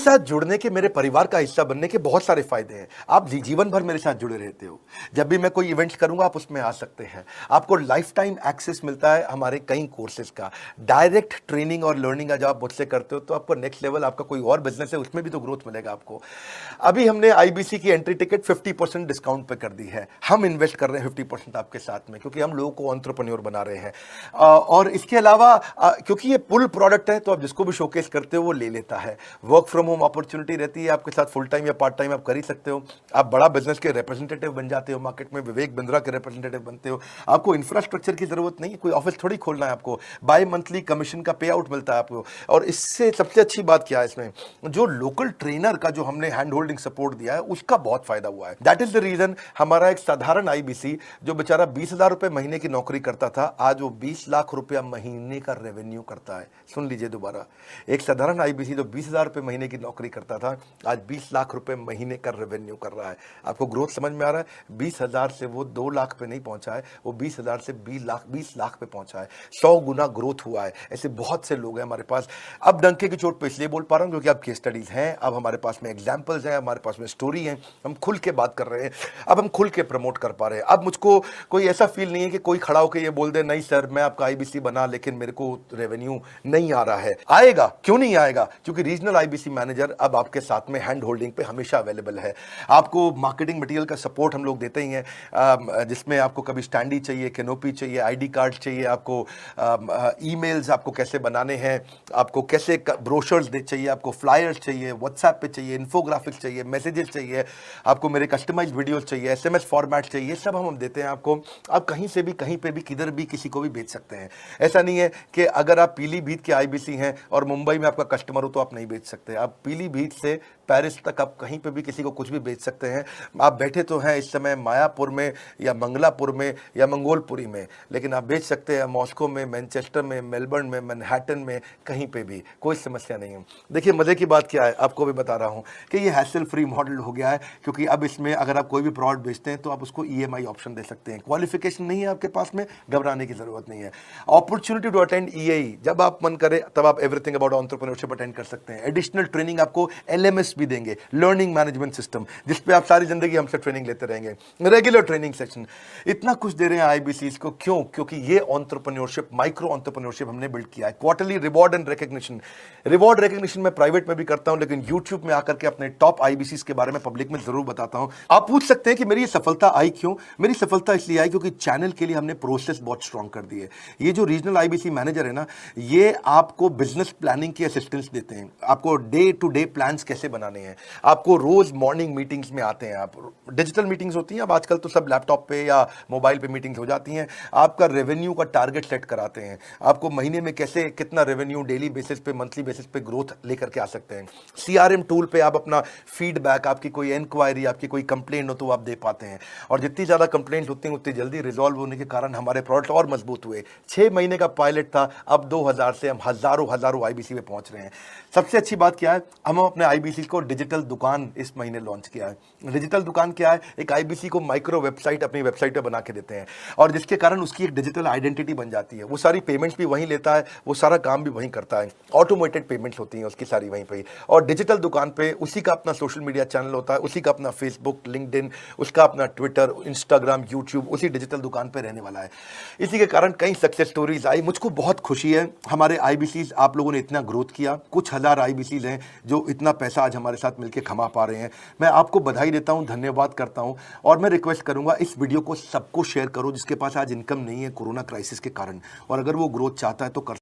साथ जुड़ने के, मेरे परिवार का हिस्सा बनने के बहुत सारे फायदे हैं। आप जीवन भर मेरे साथ जुड़े रहते हो। जब भी मैं कोई इवेंट्स करूंगा आप उसमें आ सकते हैं। आपको लाइफ टाइम एक्सेस मिलता है हमारे कई कोर्सेज का। डायरेक्ट ट्रेनिंग और लर्निंग जब आप मुझसे करते हो तो आपको नेक्स्ट लेवल, आपका कोई और बिजनेस है उसमें भी तो ग्रोथ मिलेगा आपको। अभी हमने आईबीसी की एंट्री टिकट 50% डिस्काउंट पे कर दी है। हम इन्वेस्ट कर रहे हैं 50% आपके साथ में, क्योंकि हम लोगों को एंटरप्रेन्योर बना रहे हैं। और इसके अलावा क्योंकि ये पुल प्रोडक्ट है तो आप जिसको भी शोकेस करते हो वो ले लेता है। वर्क फ्रॉम होम अपॉर्चुनिटी रहती है आपके साथ, फुल टाइम या पार्ट टाइम आप कर ही सकते हो। आप बड़ा बिजनेस के रिप्रेजेंटेटिव बन जाते हो, मार्केट में विवेक बिंद्रा के रिप्रेजेंटेटिव बनते हो। आपको इंफ्रास्ट्रक्चर की जरूरत नहीं है, कोई ऑफिस थोड़ी खोलना है आपको। बाय मंथली कमीशन का पे आउट मिलता है आपको। और इससे सबसे अच्छी बात क्या है, इसमें जो लोकल ट्रेनर का जो हमने हैंड होल्डिंग सपोर्ट दिया है उसका बहुत फायदा हुआ है। दैट इज द रीजन हमारा एक साधारण आईबीसी जो बेचारा 20,000 रुपए महीने की नौकरी करता था, आज वो 20 लाख रुपया महीने का रेवेन्यू करता है। सुन लीजिए दोबारा, एक साधारण आईबीसी जो 20,000 रुपए महीने की नौकरी करता था आज 20 लाख रुपए महीने का रेवेन्यू कर रहा है। आपको ग्रोथ समझ में आ रहा है? 20,000 से वो 2 लाख पे नहीं पहुंचा है, वो 20,000 से 20 लाख पे पहुंचा है। 100 गुना ग्रोथ हुआ है। ऐसे बहुत से लोग हैं हमारे पास। अब डंके की चोट पे इसलिए बोल पा रहा हूं क्योंकि अब केस स्टडीज हैं, अब हमारे पास में एग्जांपल्स हैं, हमारे पास में स्टोरी है, हम खुल के बात कर रहे हैं, अब हम खुल के प्रमोट कर पा रहे हैं। अब मुझको कोई ऐसा फील नहीं है कि कोई खड़ा होकर ये बोल दे नहीं सर मैं आपका आईबीसी बना लेकिन मेरे को रेवेन्यू नहीं आ रहा है। आएगा, क्यों नहीं आएगा? क्योंकि रीजनल आईबीसी मैनेजर अब आपके साथ में हैंड होल्डिंग पे हमेशा अवेलेबल है। आपको मार्केटिंग मटेरियल का सपोर्ट हम लोग देते ही हैं, जिसमें आपको कभी स्टैंडी चाहिए, कैनोपी चाहिए, आईडी कार्ड चाहिए, आपको ईमेल्स आपको कैसे बनाने हैं, आपको कैसे ब्रोशर्स चाहिए, आपको फ्लायर्स चाहिए, व्हाट्सएप पे चाहिए, इन्फोग्राफिक्स चाहिए, मैसेजेस चाहिए, आपको मेरे कस्टमाइज्ड वीडियोस चाहिए, एसएमएस फॉर्मेट चाहिए, सब हम देते हैं आपको। आप कहीं से भी, कहीं पे भी, किधर भी, किसी को भी भेज सकते हैं। ऐसा नहीं है कि अगर आप पीलीभीत के आईबीसी हैं और मुंबई में आपका कस्टमर हो तो आप नहीं बेच सकते। आप पीलीभीत से पेरिस तक आप कहीं पे भी किसी को कुछ भी बेच सकते हैं। आप बैठे तो हैं इस समय मायापुर में या मंगलापुर में या मंगोलपुरी में, लेकिन आप बेच सकते हैं मॉस्को में, मैनचेस्टर में, मेलबर्न में, मैनहट्टन में, कहीं पे भी, कोई समस्या नहीं है। देखिए मजे की बात क्या है, आपको भी बता रहा हूं कि ये हैसल फ्री मॉडल हो गया है, क्योंकि अब इसमें अगर आप कोई भी प्रोडक्ट बेचते हैं तो आप उसको ईएमआई ऑप्शन दे सकते हैं। क्वालिफिकेशन नहीं है आपके पास में, घबराने की जरूरत नहीं है। अपॉर्चुनिटी टू अटेंड ईएई, जब आप मन करे तब आप एवरीथिंग अबाउट एंटरप्रेन्योरशिप अटेंड कर सकते हैं। एडिशनल ट्रेनिंग आपको एलएमएस भी देंगे, लर्निंग मैनेजमेंट सिस्टम, जिसपे आप सारी जिंदगी हमसे ट्रेनिंग लेते रहेंगे। रेगुलर ट्रेनिंग सेक्शन, इतना कुछ दे रहे हैं आईबीसीज को। क्यों? क्योंकि ये एंटरप्रेन्योरशिप, माइक्रो एंटरप्रेन्योरशिप हमने बिल्ड किया है। Quarterly reward and recognition, reward recognition मैं प्राइवेट में भी करता हूं, लेकिन यूट्यूब में आकर के अपने टॉप आईबीसीज के बारे में पब्लिक में जरूर बताता हूं। आप पूछ सकते हैं कि मेरी ये सफलता आई क्यों? मेरी सफलता इसलिए आई क्योंकि चैनल के लिए हमने प्रोसेस बहुत स्ट्रांग कर दी है। ये जो रीजनल आईबीसी मैनेजर है ना, ये आपको बिजनेस प्लानिंग की असिस्टेंस देते हैं। आपको डे टू डे प्लान्स कैसे बनाने हैं, आपको रोज मॉर्निंग मीटिंग्स में आते हैं। आप डिजिटल मीटिंग्स होती हैं, अब आजकल तो सब लैपटॉप पे या मोबाइल पे मीटिंग्स हो जाती हैं। आपका रेवेन्यू का टारगेट सेट कराते हैं, आपको महीने में कैसे कितना रेवेन्यू डेली बेसिस पे, मंथली बेसिस पे ग्रोथ लेकर के आ सकते हैं। सीआरएम टूल पे आप अपना फीडबैक, आपकी कोई इंक्वायरी, आपकी कोई कंप्लेंट हो तो आप दे पाते हैं। और जितनी ज्यादा कंप्लेंट होती हैं उतनी जल्दी रिजॉल्व होने के कारण हमारे प्रोडक्ट और मजबूत हुए। 6 महीने का पायलट था, अब 2000 से हम हजारों आईबीसी पे पहुंच रहे हैं। सबसे अच्छी बात क्या है, हम अपने आईबीसी को डिजिटल दुकान इस महीने लॉन्च किया है। डिजिटल दुकान क्या है? एक आईबीसी को माइक्रो वेबसाइट अपनी वेबसाइट पे बना के देते हैं, और जिसके कारण उसकी एक डिजिटल आइडेंटिटी बन जाती है। वो सारी पेमेंट्स भी वहीं लेता है, वो सारा काम भी वहीं करता है। ऑटोमेटेड पेमेंट्स होती हैं उसकी सारी वहीं पे। और डिजिटल दुकान पे उसी का अपना सोशल मीडिया चैनल होता है, उसी का अपना फेसबुक, लिंक्डइन, उसका अपना ट्विटर, इंस्टाग्राम, यूट्यूब उसी डिजिटल दुकान पे रहने वाला है। इसी के कारण कई सक्सेस स्टोरीज आई। मुझको बहुत खुशी है, हमारे आईबीसीज आप लोगों ने इतना ग्रोथ किया। कुछ हजार आईबीसीज हैं जो इतना पैसा आज हमारे साथ मिलकर कमा पा रहे हैं। मैं आपको बधाई देता हूं, धन्यवाद करता हूं। और मैं रिक्वेस्ट करूंगा इस वीडियो को सबको शेयर करो जिसके पास आज इनकम नहीं है कोरोना क्राइसिस के कारण, और अगर वो ग्रोथ चाहता है तो कर